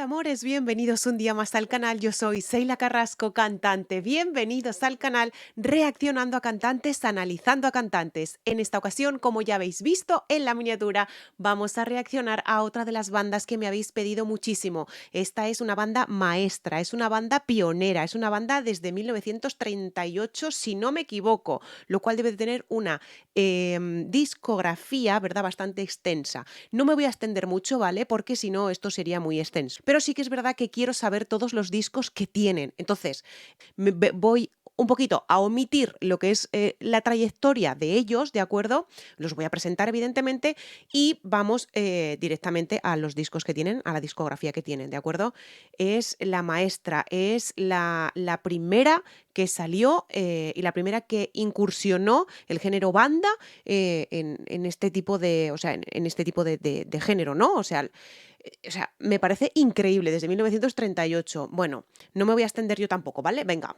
Hola amores, bienvenidos un día más al canal. Yo soy Seila Carrasco, cantante. Bienvenidos al canal Reaccionando a Cantantes, Analizando a Cantantes. En esta ocasión, como ya habéis visto en la miniatura, vamos a reaccionar a otra de las bandas que me habéis pedido muchísimo. Esta es una banda maestra, es una banda pionera, es una banda desde 1938, si no me equivoco, lo cual debe de tener una discografía, ¿verdad?, bastante extensa. No me voy a extender mucho, ¿vale? Porque si no, esto sería muy extenso. Pero sí que es verdad que quiero saber todos los discos que tienen. Entonces, voy un poquito a omitir lo que es la trayectoria de ellos, ¿de acuerdo? Los voy a presentar, evidentemente, y vamos directamente a los discos que tienen, a la discografía que tienen, ¿de acuerdo? Es la maestra, es la primera que salió y la primera que incursionó el género banda en este tipo de, o sea, en este tipo de género, ¿no? O sea, me parece increíble desde 1938. Bueno, no me voy a extender yo tampoco, ¿vale? Venga.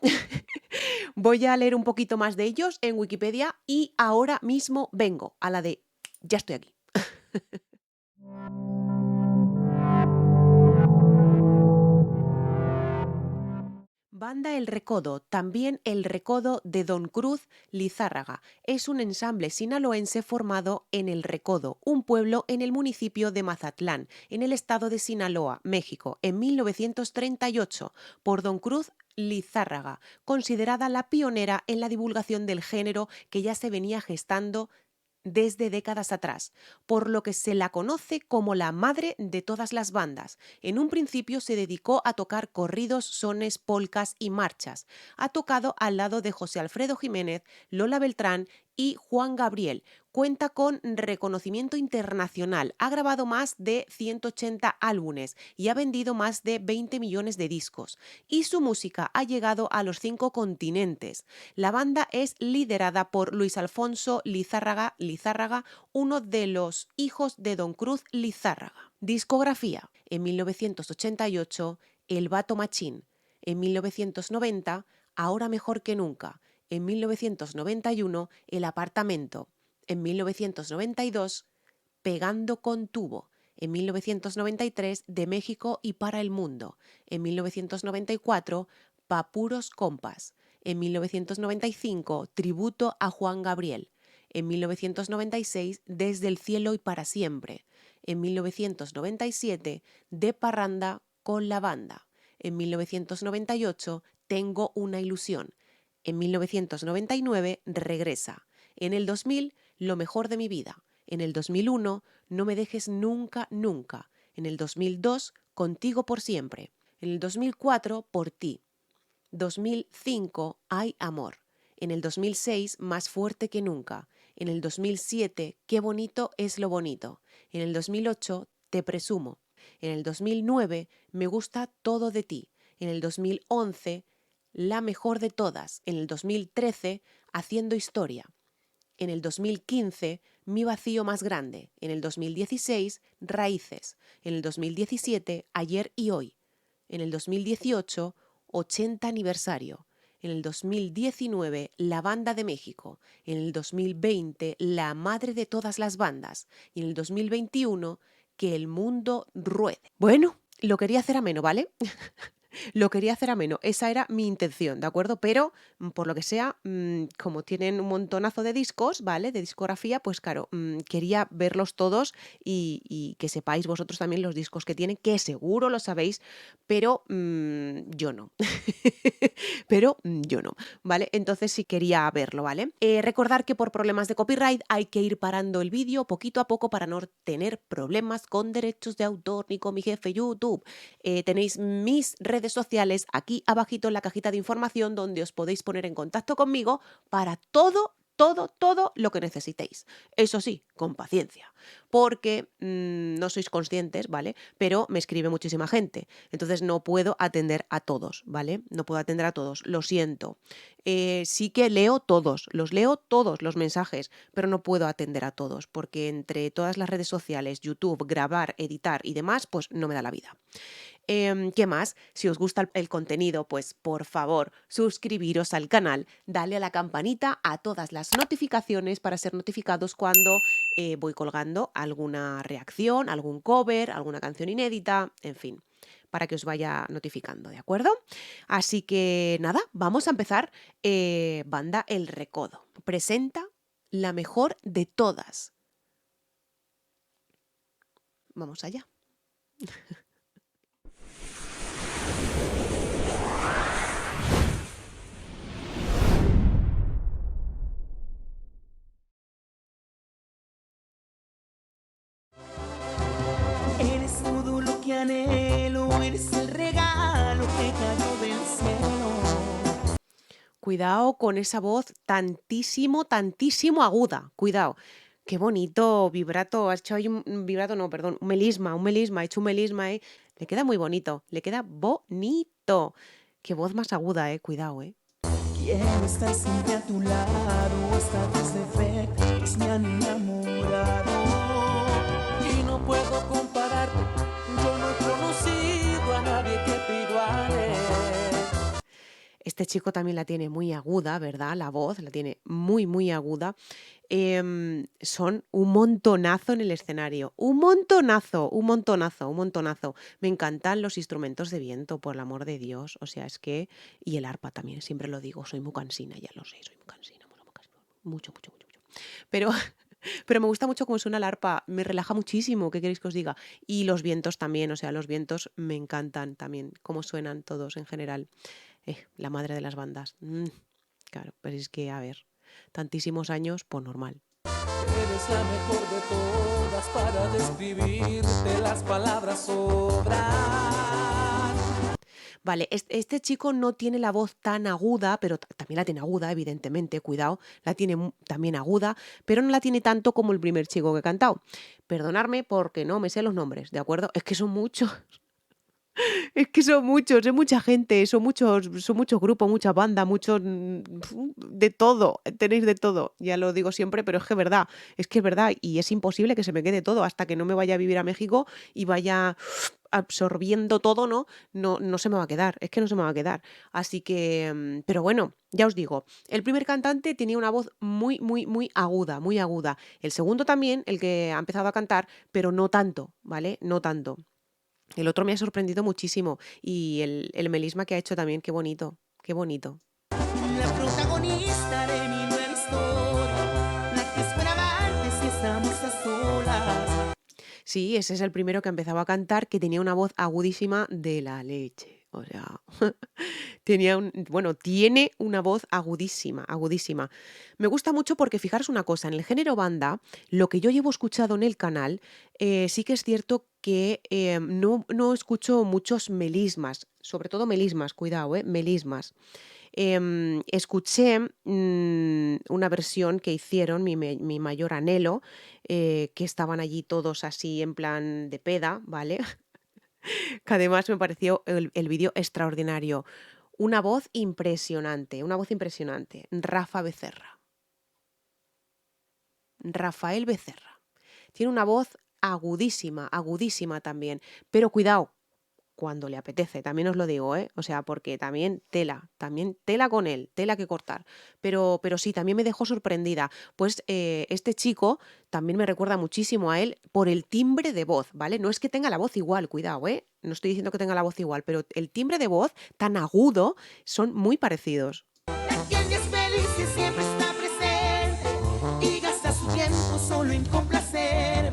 Voy a leer un poquito más de ellos en Wikipedia y ahora mismo vengo a la de ya estoy aquí. Banda El Recodo, también El Recodo de Don Cruz Lizárraga. Es un ensamble sinaloense formado en El Recodo, un pueblo en el municipio de Mazatlán, en el estado de Sinaloa, México, en 1938, por Don Cruz Lizárraga, considerada la pionera en la divulgación del género que ya se venía gestando desde décadas atrás, por lo que se la conoce como la madre de todas las bandas. En un principio se dedicó a tocar corridos, sones, polcas y marchas. Ha tocado al lado de José Alfredo Jiménez, Lola Beltrán y Juan Gabriel. Cuenta con reconocimiento internacional, ha grabado más de 180 álbumes y ha vendido más de 20 millones de discos. Y su música ha llegado a los 5 continentes. La banda es liderada por Luis Alfonso Lizárraga, uno de los hijos de Don Cruz Lizárraga. Discografía. En 1988, El Vato Machín. En 1990, Ahora mejor que nunca. En 1991, El Apartamento. En 1992, Pegando con tubo. En 1993, De México y para el mundo. En 1994, Pa' puros compas. En 1995, Tributo a Juan Gabriel. En 1996, Desde el cielo y para siempre. En 1997, De parranda con la banda. En 1998, Tengo una ilusión. En 1999, Regresa. En el 2000, Lo mejor de mi vida. En el 2001, No me dejes nunca, nunca. En el 2002, Contigo por siempre. En el 2004, Por ti. 2005, Hay amor. En el 2006, Más fuerte que nunca. En el 2007, Qué bonito es lo bonito. En el 2008, Te presumo. En el 2009, Me gusta todo de ti. En el 2011, La mejor de todas. En el 2013, Haciendo historia. En el 2015, Mi vacío más grande. En el 2016, Raíces. En el 2017, Ayer y hoy. En el 2018, 80 aniversario. En el 2019, La Banda de México. En el 2020, La Madre de todas las bandas. Y en el 2021, Que el mundo ruede. Bueno, lo quería hacer ameno, ¿vale? Lo quería hacer ameno, esa era mi intención, ¿de acuerdo? Pero, por lo que sea, como tienen un montonazo de discos, ¿vale? De discografía, pues claro, quería verlos todos y que sepáis vosotros también los discos que tienen, que seguro lo sabéis, pero yo no. Pero yo no, ¿vale? Entonces sí quería verlo, ¿vale? Recordar que por problemas de copyright hay que ir parando el vídeo poquito a poco para no tener problemas con derechos de autor ni con mi jefe YouTube. Tenéis mis redes sociales aquí abajito en la cajita de información donde os podéis poner en contacto conmigo para todo lo que necesitéis. Eso sí, con paciencia, porque no sois conscientes, ¿vale? Pero me escribe muchísima gente, entonces no puedo atender a todos, ¿vale? No puedo atender a todos, lo siento. Sí que los leo todos los mensajes, pero no puedo atender a todos, porque entre todas las redes sociales, YouTube, grabar, editar y demás, pues no me da la vida. ¿Qué más? Si os gusta el contenido, pues por favor, suscribiros al canal, dale a la campanita, a todas las notificaciones para ser notificados cuando voy colgando alguna reacción, algún cover, alguna canción inédita, en fin. para que os vaya notificando, ¿de acuerdo? Así que nada, vamos a empezar. Banda El Recodo presenta la mejor de todas. Vamos allá. Eres todo lo que anhelo, eres el regalo que cayó del cielo. Cuidado con esa voz tantísimo, tantísimo aguda. Cuidado. Qué bonito vibrato. Has hecho ahí un vibrato, no, perdón, un melisma, ha hecho un melisma, ¿eh? Le queda muy bonito, le queda bonito. Qué voz más aguda, cuidado, eh. Quiero estar siempre a tu lado, hasta tus defectos me han enamorado. Y no puedo compararte, yo no he conocido a nadie que te iguale. Este chico también la tiene muy aguda, ¿verdad? La voz la tiene muy, muy aguda. Son un montonazo en el escenario. Un montonazo, un montonazo, un montonazo. Me encantan los instrumentos de viento, por el amor de Dios. O sea, es que... Y el arpa también, siempre lo digo. Soy muy cansina, ya lo sé, soy muy cansina. Mucho, mucho, mucho, mucho. Pero, pero me gusta mucho cómo suena el arpa. Me relaja muchísimo, ¿qué queréis que os diga? Y los vientos también, o sea, los vientos me encantan también. Cómo suenan todos en general. La madre de las bandas. Claro, pero es que, a ver, tantísimos años, pues normal. Eres la mejor de todas, para describirte las palabras sobran. Vale, este chico no tiene la voz tan aguda, pero también la tiene aguda, evidentemente, cuidado, la tiene también aguda, pero no la tiene tanto como el primer chico que he cantado. Perdonadme porque no me sé los nombres, ¿de acuerdo? Es que son muchos. Es que son muchos, es mucha gente, son muchos grupos, muchas bandas, muchos de todo, tenéis de todo. Ya lo digo siempre, pero es que es verdad, y es imposible que se me quede todo hasta que no me vaya a vivir a México y vaya absorbiendo todo, ¿no? No, no se me va a quedar, es que no se me va a quedar. Así que, pero bueno, ya os digo, el primer cantante tenía una voz muy, muy, muy aguda, muy aguda. El segundo también, el que ha empezado a cantar, pero no tanto, ¿vale? No tanto. El otro me ha sorprendido muchísimo y el melisma que ha hecho también, qué bonito, qué bonito. La protagonista de mi nueva historia, la que esperaba antes y estamos a solas. Sí, ese es el primero que empezaba a cantar, que tenía una voz agudísima de la leche. O sea, tiene una voz agudísima, agudísima. Me gusta mucho porque fijaros una cosa, en el género banda, lo que yo llevo escuchado en el canal, sí que es cierto que no escucho muchos melismas, sobre todo melismas, cuidado, melismas. Escuché una versión que hicieron, mi mayor anhelo, que estaban allí todos así en plan de peda, ¿vale? Que además me pareció el vídeo extraordinario. Una voz impresionante, una voz impresionante. Rafa Becerra. Rafael Becerra. Tiene una voz agudísima, agudísima también. Pero cuidado, cuando le apetece, también os lo digo, ¿eh? O sea, porque también tela con él, tela que cortar. Pero sí, también me dejó sorprendida. Pues este chico también me recuerda muchísimo a él por el timbre de voz, ¿vale? No es que tenga la voz igual, cuidado, ¿eh? No estoy diciendo que tenga la voz igual, pero el timbre de voz tan agudo son muy parecidos. Quien es feliz y siempre está presente y gasta su tiempo solo en complacer.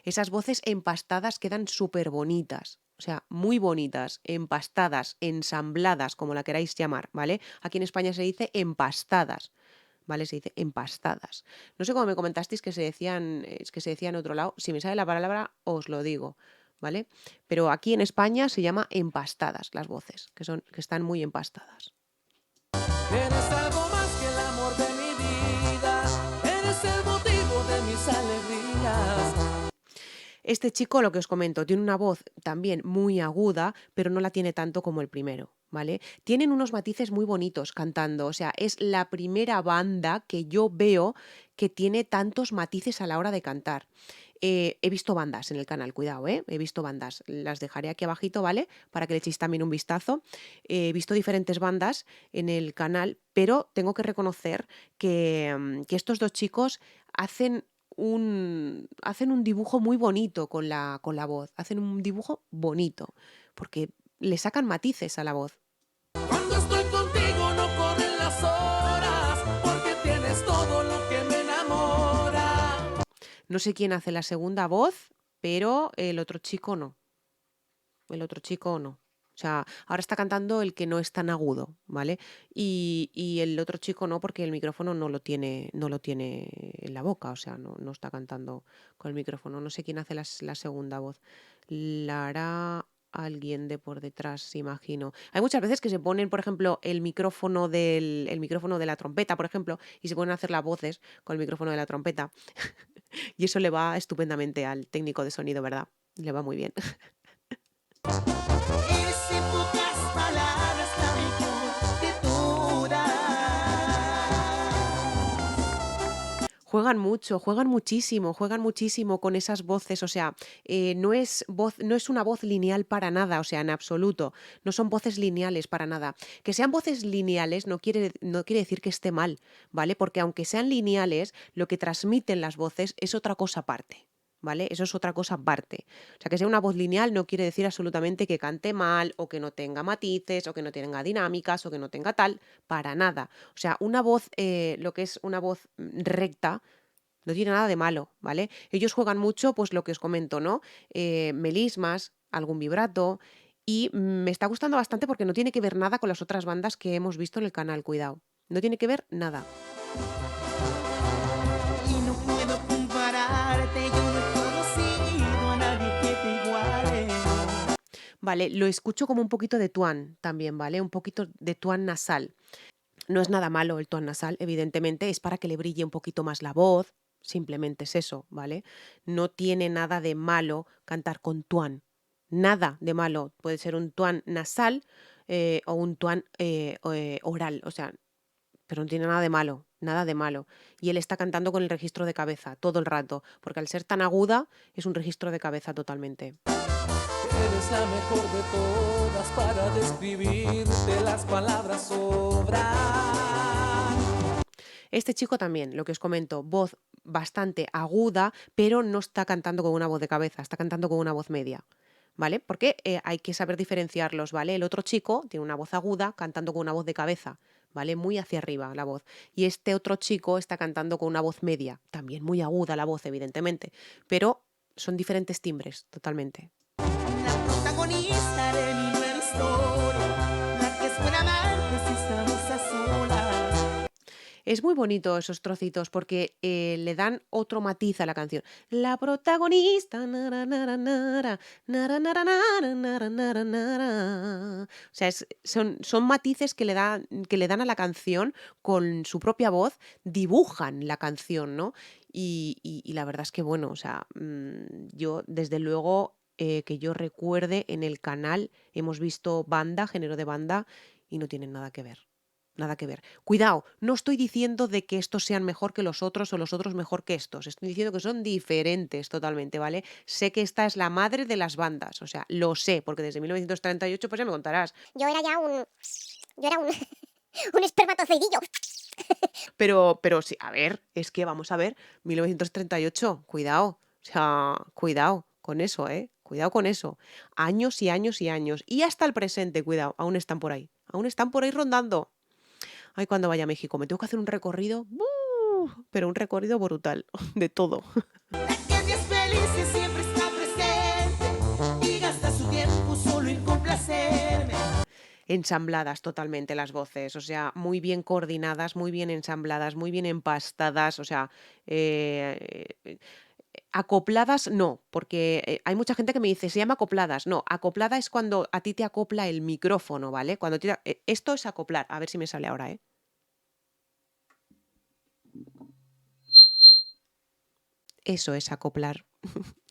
Esas voces empastadas quedan súper bonitas. O sea, muy bonitas, empastadas, ensambladas, como la queráis llamar, ¿vale? Aquí en España se dice empastadas. ¿Vale? Se dice empastadas. No sé cómo me comentasteis que se decían, es que se decía en otro lado. Si me sale la palabra, os lo digo, ¿vale? Pero aquí en España se llama empastadas las voces, que están muy empastadas. Eres algo más que el amor de mi vida, eres el motivo de mis alegrías. Este chico, lo que os comento, tiene una voz también muy aguda, pero no la tiene tanto como el primero, ¿vale? Tienen unos matices muy bonitos cantando, o sea, es la primera banda que yo veo que tiene tantos matices a la hora de cantar. He visto bandas en el canal, cuidado, ¿eh? He visto bandas, las dejaré aquí abajito, ¿vale? Para que le echéis también un vistazo. He visto diferentes bandas en el canal, pero tengo que reconocer que estos dos chicos hacen hacen un dibujo muy bonito con la voz, hacen un dibujo bonito. porque le sacan matices a la voz. Cuando estoy contigo no corren las horas, porque tienes todo lo que me enamora. No sé quién hace la segunda voz, pero el otro chico no. El otro chico no. O sea, ahora está cantando el que no es tan agudo, ¿vale? Y el otro chico no, porque el micrófono no lo tiene en la boca, o sea, no está cantando con el micrófono. No sé quién hace la segunda voz. La hará alguien de por detrás, imagino. Hay muchas veces que se ponen, por ejemplo, el micrófono de la trompeta, por ejemplo, y se ponen a hacer las voces con el micrófono de la trompeta. Y eso le va estupendamente al técnico de sonido, ¿verdad? Le va muy bien. Eres en pocas palabras la mejor de todas. Juegan muchísimo con esas voces, o sea, no es una voz lineal para nada, o sea, en absoluto, no son voces lineales para nada. Que sean voces lineales no quiere decir que esté mal, ¿vale? Porque aunque sean lineales, lo que transmiten las voces es otra cosa aparte. ¿Vale? Eso es otra cosa aparte. O sea, que sea una voz lineal no quiere decir absolutamente que cante mal o que no tenga matices o que no tenga dinámicas o que no tenga tal, para nada. O sea, una voz, lo que es una voz recta, no tiene nada de malo, ¿vale? Ellos juegan mucho, pues lo que os comento, ¿no? Melismas, algún vibrato. Y me está gustando bastante porque no tiene que ver nada con las otras bandas que hemos visto en el canal, cuidado. No tiene que ver nada. Y no puedo compararte, yo no he conocido a nadie que te iguale. Vale, lo escucho como un poquito de tuan también, ¿vale? Un poquito de tuan nasal. No es nada malo el tuan nasal, evidentemente, es para que le brille un poquito más la voz, simplemente es eso, ¿vale? No tiene nada de malo cantar con tuan, nada de malo. Puede ser un tuan nasal o un tuan oral, o sea, pero no tiene nada de malo, nada de malo. Y él está cantando con el registro de cabeza todo el rato, porque al ser tan aguda es un registro de cabeza totalmente. Eres la mejor de todas, para describirte las palabras sobran. Este chico también, lo que os comento, voz bastante aguda, pero no está cantando con una voz de cabeza, está cantando con una voz media, ¿vale? Porque hay que saber diferenciarlos, ¿vale? El otro chico tiene una voz aguda cantando con una voz de cabeza, ¿vale? Muy hacia arriba la voz. Y este otro chico está cantando con una voz media, también muy aguda la voz, evidentemente, pero son diferentes timbres, totalmente. La protagonista de mi nueva historia, la que es buena amante si estamos a solas. Es muy bonito esos trocitos porque le dan otro matiz a la canción. La protagonista. Nara, nara, nara, nara, nara, nara, nara, nara, nara. O sea, son matices que le dan a la canción con su propia voz, dibujan la canción, ¿no? Y la verdad es que, bueno, o sea, yo desde luego que yo recuerde en el canal hemos visto banda, género de banda, y no tienen nada que ver. Nada que ver. Cuidado, no estoy diciendo de que estos sean mejor que los otros o los otros mejor que estos. Estoy diciendo que son diferentes totalmente, ¿vale? Sé que esta es la madre de las bandas, o sea, lo sé, porque desde 1938, pues ya me contarás. Yo era ya un. Yo era un. Un espermatozoidillo. Pero sí, a ver, es que vamos a ver, 1938, cuidado, o sea, cuidado con eso, ¿eh? Cuidado con eso. Años y años y años. Y hasta el presente, cuidado, aún están por ahí rondando. Ay, cuando vaya a México, me tengo que hacer un recorrido, pero un recorrido brutal, de todo. La que es feliz y siempre está presente y gasta su tiempo solo en complacerme. Ensambladas totalmente las voces, o sea, muy bien coordinadas, muy bien ensambladas, muy bien empastadas, o sea, acopladas no, porque hay mucha gente que me dice, se llama acopladas. No, acoplada es cuando a ti te acopla el micrófono, ¿vale? Esto es acoplar, a ver si me sale ahora, ¿eh? Eso es acoplar,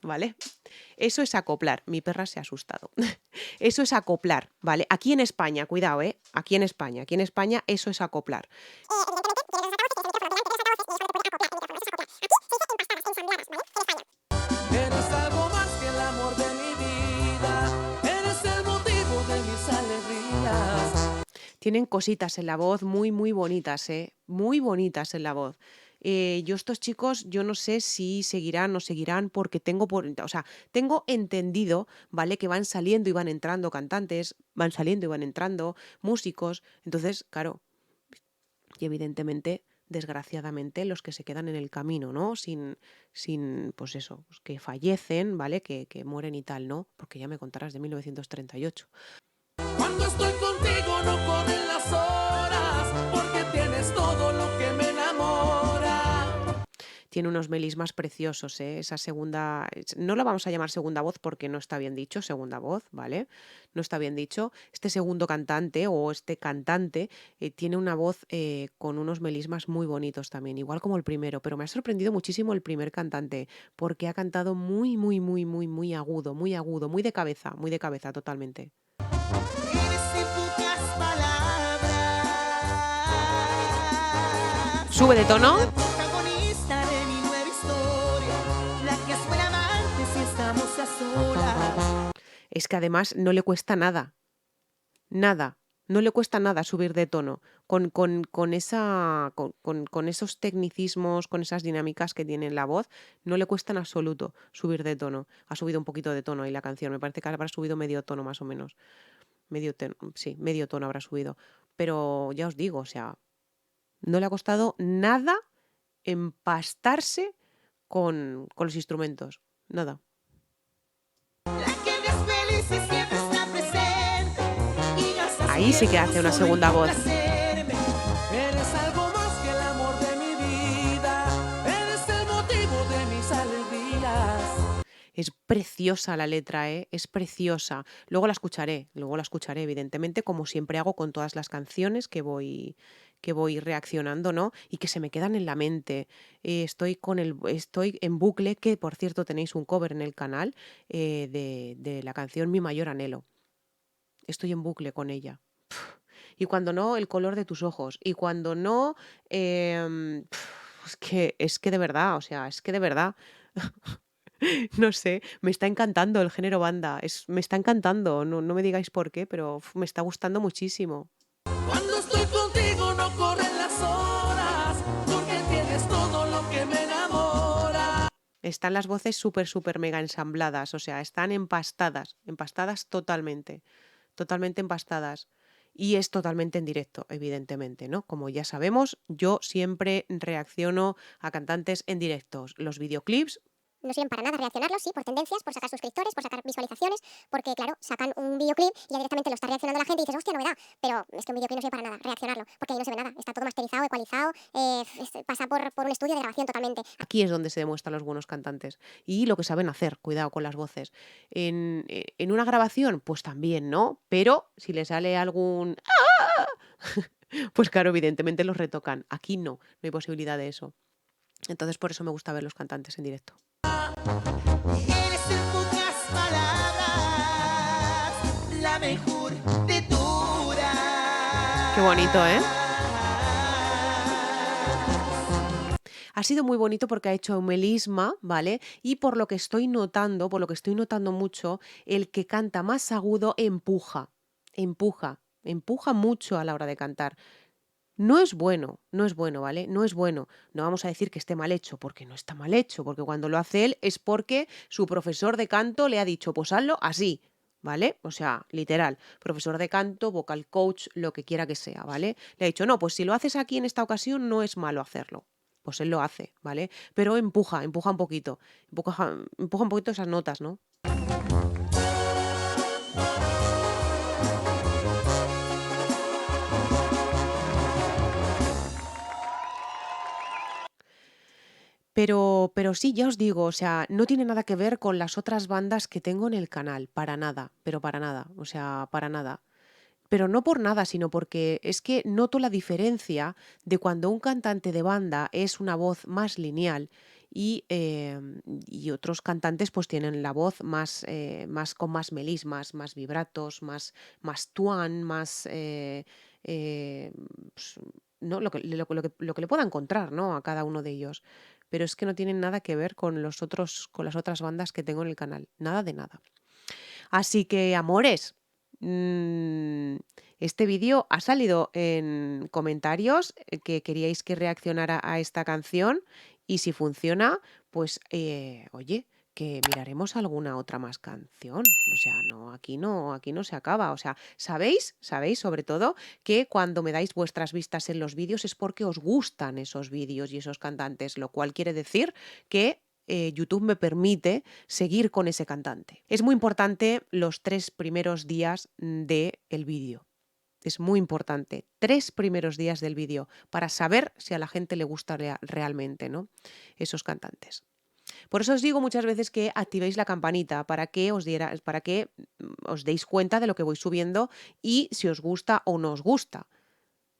¿vale? Eso es acoplar. Mi perra se ha asustado. Eso es acoplar, ¿vale? Aquí en España, cuidado, ¿eh? Aquí en España eso es acoplar. Eres algo más que el amor de mi vida, eres el motivo de mis alegrías. Tienen cositas en la voz muy, muy bonitas, ¿eh? Muy bonitas en la voz. Yo estos chicos, yo no sé si seguirán o no seguirán porque o sea, tengo entendido, ¿vale? Que van saliendo y van entrando cantantes, van saliendo y van entrando músicos. Entonces, claro, y evidentemente, desgraciadamente, los que se quedan en el camino, ¿no? Pues eso, pues que fallecen, ¿vale? Que mueren y tal, ¿no? Porque ya me contarás de 1938. Cuando estoy contigo no corren las horas, porque tienes todo lo que me enamora. Tiene unos melismas preciosos, ¿eh? Esa no la vamos a llamar segunda voz porque no está bien dicho, segunda voz, ¿vale? No está bien dicho. Este segundo cantante o este cantante tiene una voz con unos melismas muy bonitos también, igual como el primero, pero me ha sorprendido muchísimo el primer cantante porque ha cantado muy, muy, muy, muy, muy agudo, muy de cabeza totalmente. Eres sin pocas palabras. Sube de tono. La protagonista de mi nueva historia, la que es buena amante si estamos a solas. Es que además no le cuesta nada. Nada, no le cuesta nada subir de tono con esos tecnicismos, con esas dinámicas que tiene en la voz, no le cuesta en absoluto subir de tono. Ha subido un poquito de tono ahí la canción, me parece que habrá subido medio tono más o menos. Sí, medio tono habrá subido. Pero ya os digo, o sea, no le ha costado nada empastarse con los instrumentos. Nada. La que eres feliz y siempre está presente. Y hasta Ahí sí que hace una segunda voz. Eres algo más que el amor de mi vida. Eres el motivo de mis alegrías. Es preciosa la letra, ¿eh? Es preciosa. Luego la escucharé, evidentemente, como siempre hago con todas las canciones que voy reaccionando, ¿no? Y que se me quedan en la mente. Estoy en bucle, que por cierto tenéis un cover en el canal de la canción Mi mayor anhelo. Estoy en bucle con ella. Y cuando no, el color de tus ojos. Y cuando no, es que de verdad, o sea, es que de verdad. No sé, me está encantando el género banda, me está encantando, no me digáis por qué, pero me está gustando muchísimo. Cuando estoy contigo no corren las horas, porque tienes todo lo que me enamora. Están las voces súper, súper mega ensambladas, o sea, están empastadas totalmente, totalmente empastadas. Y es totalmente en directo, evidentemente, ¿no? Como ya sabemos, yo siempre reacciono a cantantes en directos. Los videoclips. No sirven para nada reaccionarlos, sí, por tendencias, por sacar suscriptores, por sacar visualizaciones, porque claro, sacan un videoclip y ya directamente lo está reaccionando la gente y dices, hostia, novedad. Pero es que un videoclip no sirve para nada reaccionarlo, porque ahí no se ve nada. Está todo masterizado, ecualizado, pasa por un estudio de grabación totalmente. Aquí es donde se demuestran los buenos cantantes y lo que saben hacer, cuidado con las voces. En una grabación, pues también, ¿no? Pero si le sale algún... ¡Ah! Pues claro, evidentemente los retocan. Aquí no hay posibilidad de eso. Entonces por eso me gusta ver los cantantes en directo. Eres en pocas palabras la mejor de todas. Qué bonito, ¿eh? Ha sido muy bonito porque ha hecho un melisma, ¿vale? Y por lo que estoy notando, por lo que estoy notando mucho, el que canta más agudo empuja mucho a la hora de cantar. No es bueno, ¿vale? No es bueno. No vamos a decir que esté mal hecho, porque no está mal hecho, porque cuando lo hace él es porque su profesor de canto le ha dicho, pues hazlo así, ¿vale? O sea, literal, profesor de canto, vocal coach, lo que quiera que sea, ¿vale? Le ha dicho, no, pues si lo haces aquí en esta ocasión no es malo hacerlo. Pues él lo hace, ¿vale? Pero empuja un poquito, empuja un poquito esas notas, ¿no? Pero sí, ya os digo, o sea, no tiene nada que ver con las otras bandas que tengo en el canal, para nada, pero para nada, o sea, para nada. Pero no por nada, sino porque es que noto la diferencia de cuando un cantante de banda es una voz más lineal y otros cantantes pues tienen la voz más con más melismas, más vibratos, más tuan, eh, pues, ¿no? Lo que le pueda encontrar, ¿no? A cada uno de ellos. Pero es que no tienen nada que ver con las otras bandas que tengo en el canal. Nada de nada. Así que, amores, mm, este vídeo ha salido en comentarios que queríais que reaccionara a esta canción y si funciona, pues oye, que miraremos alguna otra más canción. O sea, aquí no se acaba. O sea, sabéis sobre todo que cuando me dais vuestras vistas en los vídeos es porque os gustan esos vídeos y esos cantantes, lo cual quiere decir que YouTube me permite seguir con ese cantante. Es muy importante los 3 primeros días del vídeo. Es muy importante, 3 primeros días del vídeo, para saber si a la gente le gusta realmente, ¿no? Esos cantantes. Por eso os digo muchas veces que activéis la campanita para que os deis cuenta de lo que voy subiendo y si os gusta o no os gusta,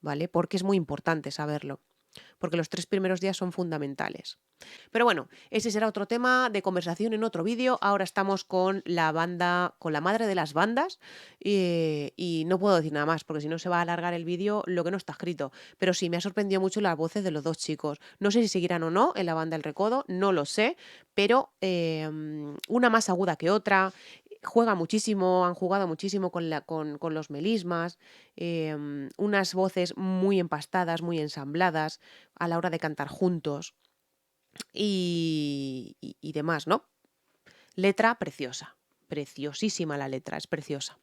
¿vale? Porque es muy importante saberlo, porque los 3 primeros días son fundamentales. Pero bueno, ese será otro tema de conversación en otro vídeo. Ahora estamos con la banda, con la madre de las bandas, y no puedo decir nada más, porque si no se va a alargar el vídeo lo que no está escrito. Pero sí, me ha sorprendido mucho las voces de los 2 chicos. No sé si seguirán o no en la banda El Recodo, no lo sé, pero una más aguda que otra. Juega muchísimo, han jugado muchísimo con los melismas, unas voces muy empastadas, muy ensambladas a la hora de cantar juntos y demás, ¿no? Letra preciosa, preciosísima la letra, es preciosa.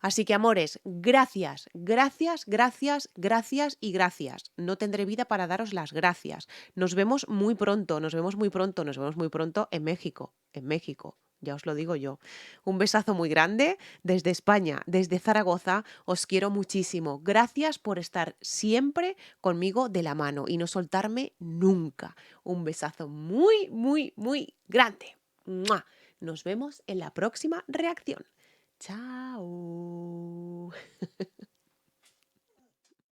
Así que, amores, gracias, gracias, gracias, gracias y gracias. No tendré vida para daros las gracias. Nos vemos muy pronto, nos vemos muy pronto, nos vemos muy pronto en México, en México. Ya os lo digo yo. Un besazo muy grande desde España, desde Zaragoza. Os quiero muchísimo. Gracias por estar siempre conmigo de la mano y no soltarme nunca. Un besazo muy, muy, muy grande. ¡Mua! Nos vemos en la próxima reacción. Chao.